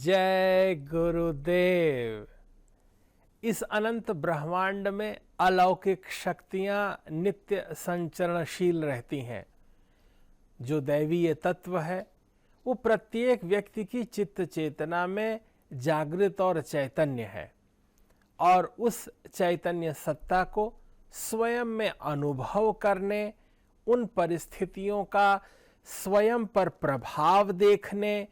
जय गुरुदेव। इस अनंत ब्रह्मांड में अलौकिक शक्तियां नित्य संचरणशील रहती हैं। जो दैवीय तत्व है वो प्रत्येक व्यक्ति की चित्त चेतना में जागृत और चैतन्य है और उस चैतन्य सत्ता को स्वयं में अनुभव करने, उन परिस्थितियों का स्वयं पर प्रभाव देखने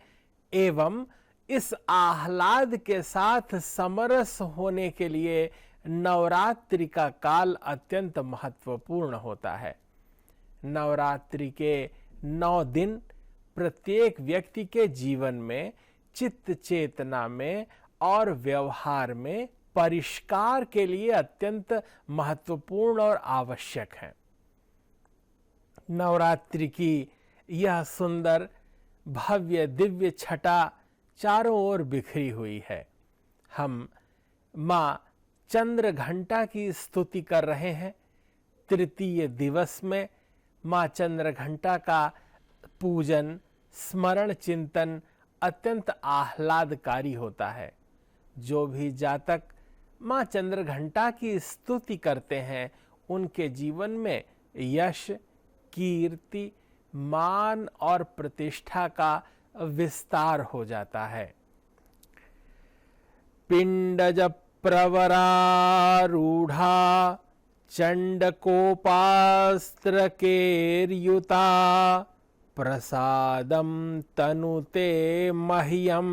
एवं इस आह्लाद के साथ समरस होने के लिए नवरात्रि का काल अत्यंत महत्वपूर्ण होता है। नवरात्रि के 9 दिन प्रत्येक व्यक्ति के जीवन में, चित्त चेतना में और व्यवहार में परिष्कार के लिए अत्यंत महत्वपूर्ण और आवश्यक है। नवरात्रि की यह सुंदर भव्य दिव्य छटा चारों ओर बिखरी हुई है। हम मां चंद्र घंटा की स्तुति कर रहे हैं। तृतीय दिवस में मां चंद्र घंटा का पूजन, स्मरण, चिंतन अत्यंत आह्लादकारी होता है। जो भी जातक मां चंद्र घंटा की स्तुति करते हैं उनके जीवन में यश, कीर्ति, मान और प्रतिष्ठा का विस्तार हो जाता है। पिंडज प्रवरारूढ़ा चंडकोपास्त्र केर्युता प्रसादम तनुते मह्यम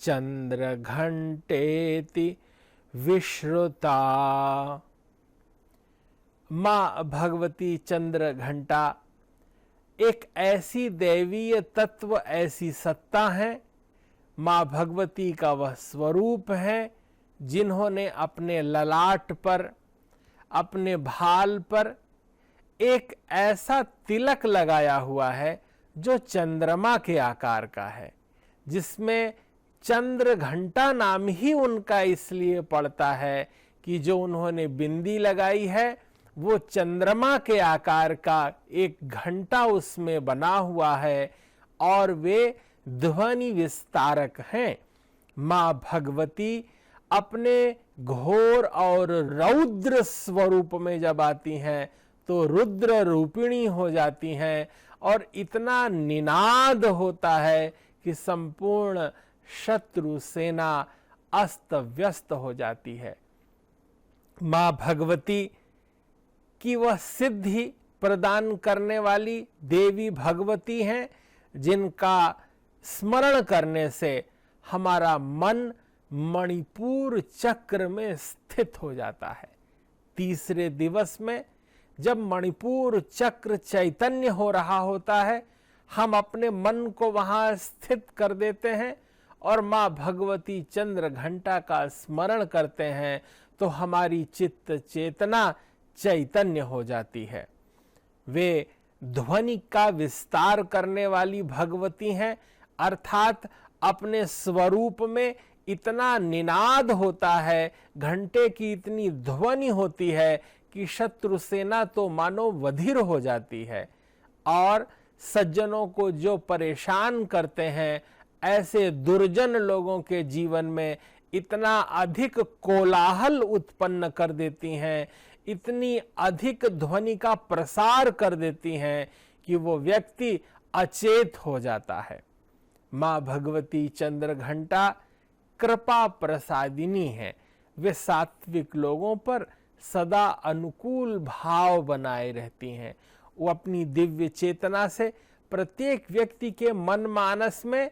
चंद्र घंटेति विश्रुता। मां भगवती चंद्र घंटा एक ऐसी दैवीय तत्व, ऐसी सत्ता है, मां भगवती का वह स्वरूप है जिन्होंने अपने ललाट पर, अपने भाल पर एक ऐसा तिलक लगाया हुआ है जो चंद्रमा के आकार का है, जिसमें चंद्र घंटा नाम ही उनका इसलिए पड़ता है कि जो उन्होंने बिंदी लगाई है वो चंद्रमा के आकार का एक घंटा उसमें बना हुआ है और वे ध्वनि विस्तारक हैं। मां भगवती अपने घोर और रौद्र स्वरूप में जब आती हैं तो रुद्र रूपिणी हो जाती हैं और इतना निनाद होता है कि संपूर्ण शत्रु सेना अस्त व्यस्त हो जाती है। मां भगवती कि वह सिद्धि प्रदान करने वाली देवी भगवती हैं, जिनका स्मरण करने से हमारा मन मणिपुर चक्र में स्थित हो जाता है। तीसरे दिवस में जब मणिपुर चक्र चैतन्य हो रहा होता है, हम अपने मन को वहां स्थित कर देते हैं और मां भगवती चंद्र घंटा का स्मरण करते हैं तो हमारी चित्त चेतना चैतन्य हो जाती है। वे ध्वनि का विस्तार करने वाली भगवती हैं, अर्थात अपने स्वरूप में इतना निनाद होता है, घंटे की इतनी ध्वनि होती है कि शत्रु सेना तो मानो वधिर हो जाती है और सज्जनों को जो परेशान करते हैं ऐसे दुर्जन लोगों के जीवन में इतना अधिक कोलाहल उत्पन्न कर देती हैं, इतनी अधिक ध्वनि का प्रसार कर देती हैं कि वो व्यक्ति अचेत हो जाता है। मां भगवती चंद्र घंटा कृपा प्रसादिनी है। वे सात्विक लोगों पर सदा अनुकूल भाव बनाए रहती हैं। वो अपनी दिव्य चेतना से प्रत्येक व्यक्ति के मन मानस में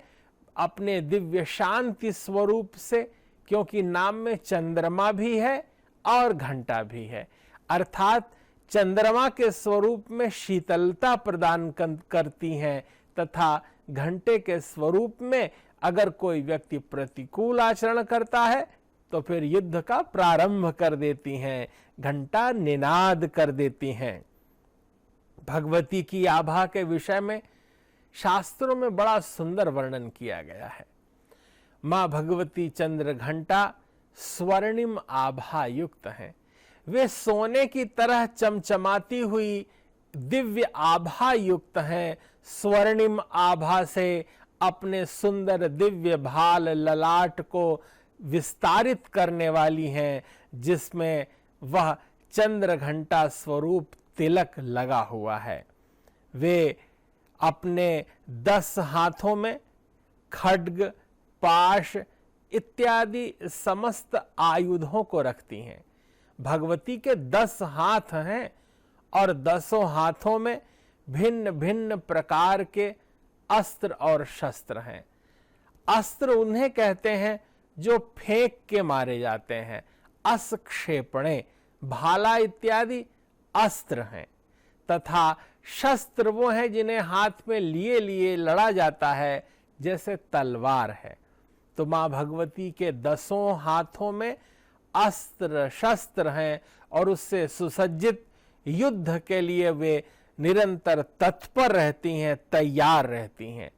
अपने दिव्य शांति स्वरूप से, क्योंकि नाम में चंद्रमा भी है और घंटा भी है, अर्थात चंद्रमा के स्वरूप में शीतलता प्रदान करती हैं तथा घंटे के स्वरूप में अगर कोई व्यक्ति प्रतिकूल आचरण करता है तो फिर युद्ध का प्रारंभ कर देती हैं, घंटा निनाद कर देती हैं। भगवती की आभा के विषय में शास्त्रों में बड़ा सुंदर वर्णन किया गया है। मां भगवती चंद्र घंटा स्वर्णिम आभा युक्त हैं। वे सोने की तरह चमचमाती हुई दिव्य आभा युक्त हैं। स्वर्णिम आभा से अपने सुंदर दिव्य भाल ललाट को विस्तारित करने वाली हैं, जिसमें वह चंद्र घंटा स्वरूप तिलक लगा हुआ है। वे अपने 10 हाथों में खड्ग, पाश इत्यादि समस्त आयुधों को रखती हैं। भगवती के 10 हाथ हैं और 10 हाथों में भिन्न भिन्न प्रकार के अस्त्र और शस्त्र हैं। अस्त्र उन्हें कहते हैं जो फेंक के मारे जाते हैं। अस्क्षेपणे, भाला इत्यादि अस्त्र हैं, तथा शस्त्र वो हैं जिन्हें हाथ में लिए लिए लड़ा जाता है, जैसे तलवार है। तो मां भगवती के 10 हाथों में अस्त्र शस्त्र हैं और उससे सुसज्जित युद्ध के लिए वे निरंतर तत्पर रहती हैं, तैयार रहती हैं।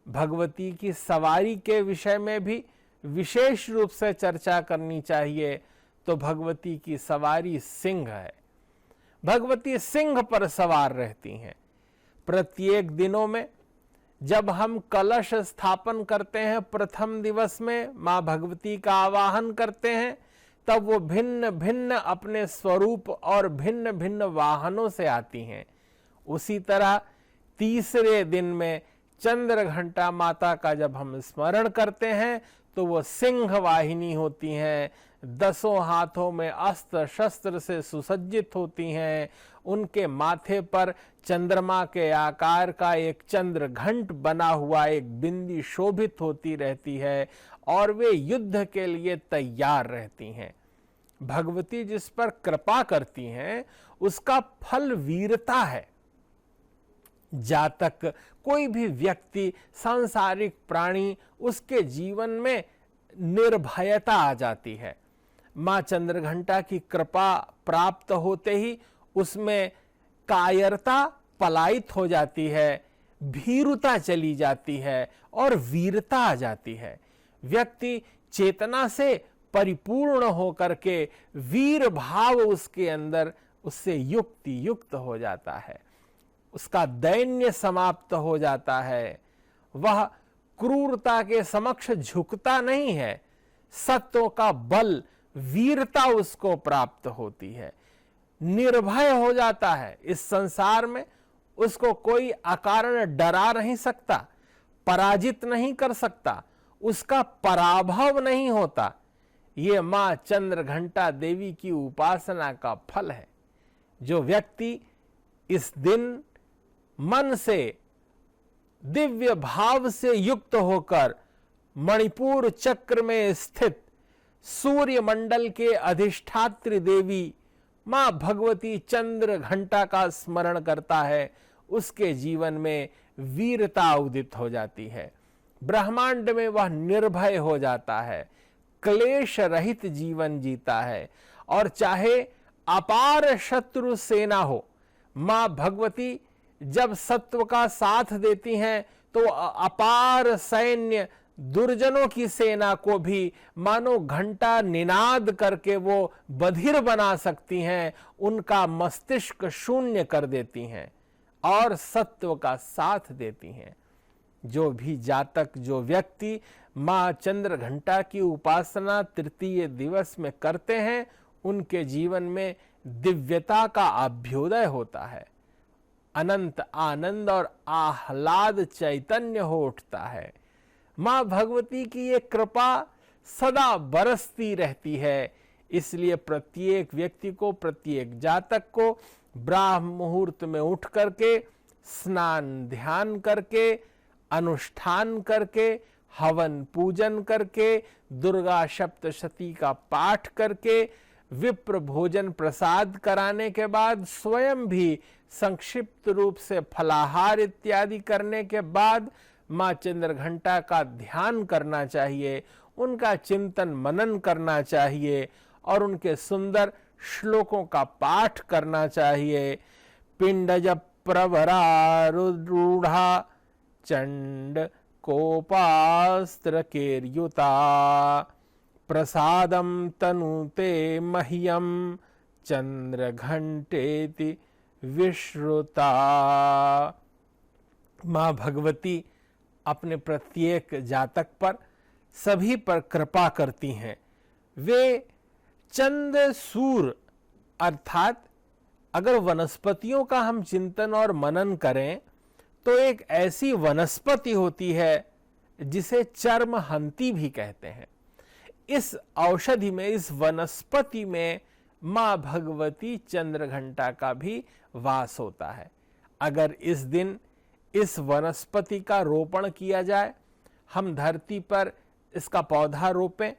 भगवती की सवारी के विषय में भी विशेष रूप से चर्चा करनी चाहिए। तो भगवती की सवारी सिंह है। भगवती सिंह पर सवार रहती हैं। प्रत्येक दिनों में जब हम कलश स्थापन करते हैं, प्रथम दिवस में मां भगवती का आवाहन करते हैं, तब वो भिन्न भिन्न अपने स्वरूप और भिन्न भिन्न वाहनों से आती हैं। उसी तरह तीसरे दिन में चंद्र घंटा माता का जब हम स्मरण करते हैं, तो वो सिंह वाहिनी होती हैं। 10 हाथों में अस्त्र शस्त्र से सुसज्जित होती हैं। उनके माथे पर चंद्रमा के आकार का एक चंद्र घंट बना हुआ एक बिंदी शोभित होती रहती है और वे युद्ध के लिए तैयार रहती हैं। भगवती जिस पर कृपा करती हैं, उसका फल वीरता है। जातक कोई भी व्यक्ति, सांसारिक प्राणी, उसके जीवन में निर्भयता आ जाती है। मां चंद्रघंटा की कृपा प्राप्त होते ही उसमें कायरता पलायित हो जाती है, भीरुता चली जाती है और वीरता आ जाती है। व्यक्ति चेतना से परिपूर्ण होकर के वीर भाव उसके अंदर उससे युक्त हो जाता है। उसका दैन्य समाप्त हो जाता है। वह क्रूरता के समक्ष झुकता नहीं है। सत्यों का बल, वीरता उसको प्राप्त होती है। निर्भय हो जाता है। इस संसार में उसको कोई अकारण डरा नहीं सकता, पराजित नहीं कर सकता, उसका पराभव नहीं होता। ये मां चंद्रघंटा देवी की उपासना का फल है। जो व्यक्ति इस दिन मन से दिव्य भाव से युक्त होकर मणिपुर चक्र में स्थित सूर्य मंडल के अधिष्ठात्री देवी मां भगवती चंद्र घंटा का स्मरण करता है, उसके जीवन में वीरता उदित हो जाती है। ब्रह्मांड में वह निर्भय हो जाता है, क्लेश रहित जीवन जीता है। और चाहे अपार शत्रु सेना हो, मां भगवती जब सत्व का साथ देती हैं, तो अपार सैन्य दुर्जनों की सेना को भी मानो घंटा निनाद करके वो बधिर बना सकती हैं, उनका मस्तिष्क शून्य कर देती हैं और सत्व का साथ देती हैं। जो भी जातक, जो व्यक्ति मां चंद्र घंटा की उपासना तृतीय दिवस में करते हैं, उनके जीवन में दिव्यता का अभ्युदय होता है। अनंत आनंद और आह्लाद चैतन्य हो उठता है। मां भगवती की ये कृपा सदा बरसती रहती है। इसलिए प्रत्येक व्यक्ति को, प्रत्येक जातक को ब्राह्म मुहूर्त में उठ करके, स्नान ध्यान करके, अनुष्ठान करके, हवन पूजन करके, दुर्गा सप्तशती का पाठ करके, विप्र भोजन प्रसाद कराने के बाद स्वयं भी संक्षिप्त रूप से फलाहार इत्यादि करने के बाद मां चंद्रघंटा का ध्यान करना चाहिए, उनका चिंतन मनन करना चाहिए और उनके सुंदर श्लोकों का पाठ करना चाहिए। पिंडज प्रवरारूढ़ा चंड कोपास्त्र केर्युता प्रसादम तनुते मह्यम चंद्र घंटेति विश्रुता। मां भगवती अपने प्रत्येक जातक पर, सभी पर कृपा करती हैं। वे चंद सूर अर्थात अगर वनस्पतियों का हम चिंतन और मनन करें तो एक ऐसी वनस्पति होती है जिसे चर्महंती भी कहते हैं। इस औषधि में, इस वनस्पति में मां भगवती चंद्रघंटा का भी वास होता है। अगर इस दिन इस वनस्पति का रोपण किया जाए, हम धरती पर इसका पौधा रोपें,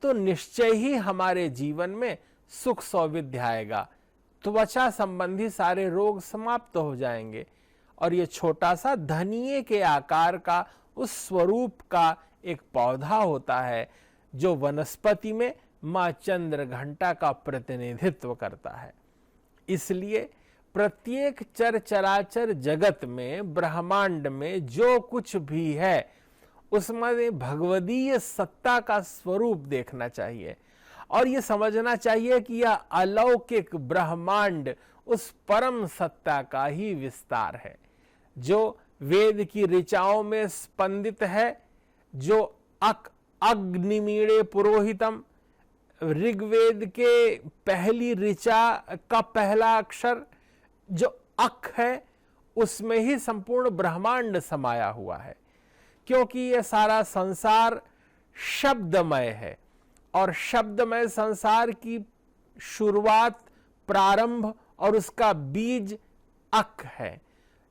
तो निश्चय ही हमारे जीवन में सुख सौविध्य आएगा। त्वचा संबंधी सारे रोग समाप्त हो जाएंगे और ये छोटा सा धनिये के आकार का उस स्वरूप का एक पौधा होता है जो वनस्पति में मां चंद्रघंटा का प्रतिनिधित्व करता है। इसलिए प्रत्येक चराचर जगत में, ब्रह्मांड में जो कुछ भी है उसमें भगवदीय सत्ता का स्वरूप देखना चाहिए और ये समझना चाहिए कि यह अलौकिक ब्रह्मांड उस परम सत्ता का ही विस्तार है जो वेद की ऋचाओं में स्पंदित है, जो अग्निमीणे पुरोहितम, ऋग्वेद के पहली ऋचा का पहला अक्षर जो अक है, उसमें ही संपूर्ण ब्रह्मांड समाया हुआ है। क्योंकि यह सारा संसार शब्दमय है और शब्दमय संसार की शुरुआत, प्रारंभ और उसका बीज अक है।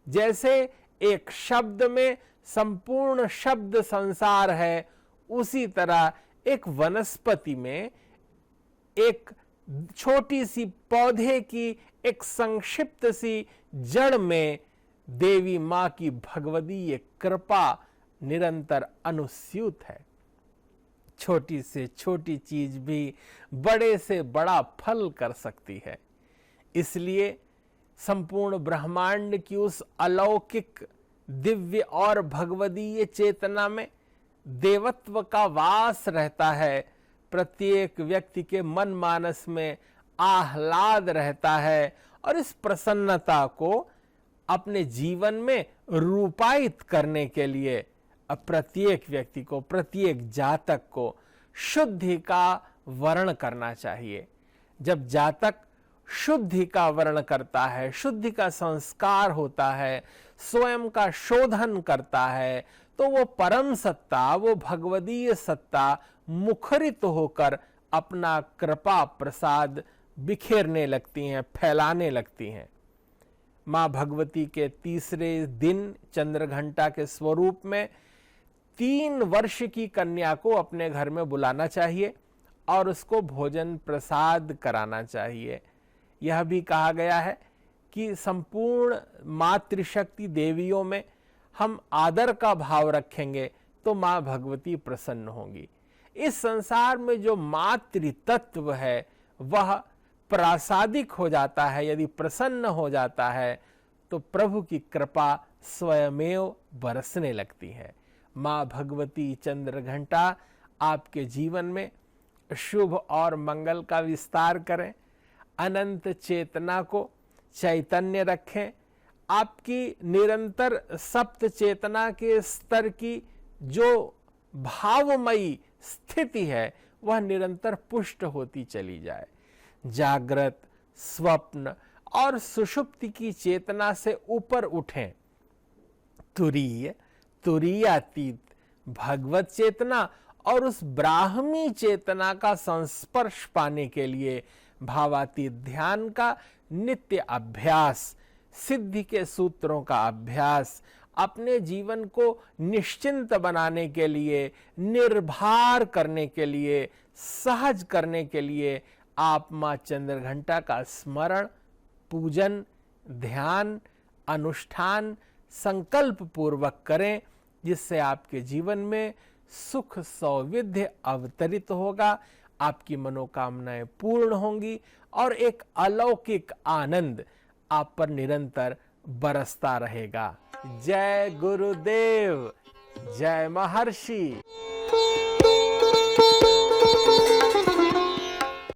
जैसे एक शब्द में संपूर्ण शब्द संसार है, उसी तरह एक वनस्पति में, एक छोटी सी पौधे की एक संक्षिप्त सी जड़ में देवी मां की भगवदीय कृपा निरंतर अनुस्यूत है। छोटी से छोटी चीज भी बड़े से बड़ा फल कर सकती है। इसलिए संपूर्ण ब्रह्मांड की उस अलौकिक, दिव्य और भगवदीय चेतना में देवत्व का वास रहता है। प्रत्येक व्यक्ति के मन मानस में आह्लाद रहता है और इस प्रसन्नता को अपने जीवन में रूपायित करने के लिए प्रत्येक व्यक्ति को, प्रत्येक जातक को शुद्धि का वर्ण करना चाहिए। जब जातक शुद्धि का वर्ण करता है, शुद्धि का संस्कार होता है, स्वयं का शोधन करता है, तो वो परम सत्ता, वो भगवदीय सत्ता मुखरित होकर अपना कृपा प्रसाद बिखेरने लगती हैं, फैलाने लगती हैं। मां भगवती के तीसरे दिन चंद्रघंटा के स्वरूप में 3 वर्ष की कन्या को अपने घर में बुलाना चाहिए और उसको भोजन प्रसाद कराना चाहिए। यह भी कहा गया है कि संपूर्ण मातृशक्ति देवियों में हम आदर का भाव रखेंगे तो मां भगवती प्रसन्न होंगी। इस संसार में जो मातृ तत्व है वह प्रासादिक हो जाता है। यदि प्रसन्न हो जाता है तो प्रभु की कृपा स्वयमेव बरसने लगती है। मां भगवती चंद्रघंटा आपके जीवन में शुभ और मंगल का विस्तार करें, अनंत चेतना को चैतन्य रखें, आपकी निरंतर सप्त चेतना के स्तर की जो भावमयी स्थिति है वह निरंतर पुष्ट होती चली जाए। जागृत, स्वप्न और सुषुप्ति की चेतना से ऊपर उठें। तुरीय, तुरीयातीत भगवत चेतना और उस ब्राह्मी चेतना का संस्पर्श पाने के लिए भावातीत ध्यान का नित्य अभ्यास, सिद्धि के सूत्रों का अभ्यास, अपने जीवन को निश्चिंत बनाने के लिए, निर्भर करने के लिए, सहज करने के लिए आप मां चंद्रघंटा का स्मरण, पूजन, ध्यान, अनुष्ठान संकल्प पूर्वक करें, जिससे आपके जीवन में सुख सौविध्य अवतरित होगा, आपकी मनोकामनाएं पूर्ण होंगी और एक अलौकिक आनंद आप पर निरंतर बरसता रहेगा। जय गुरुदेव, जय महर्षि।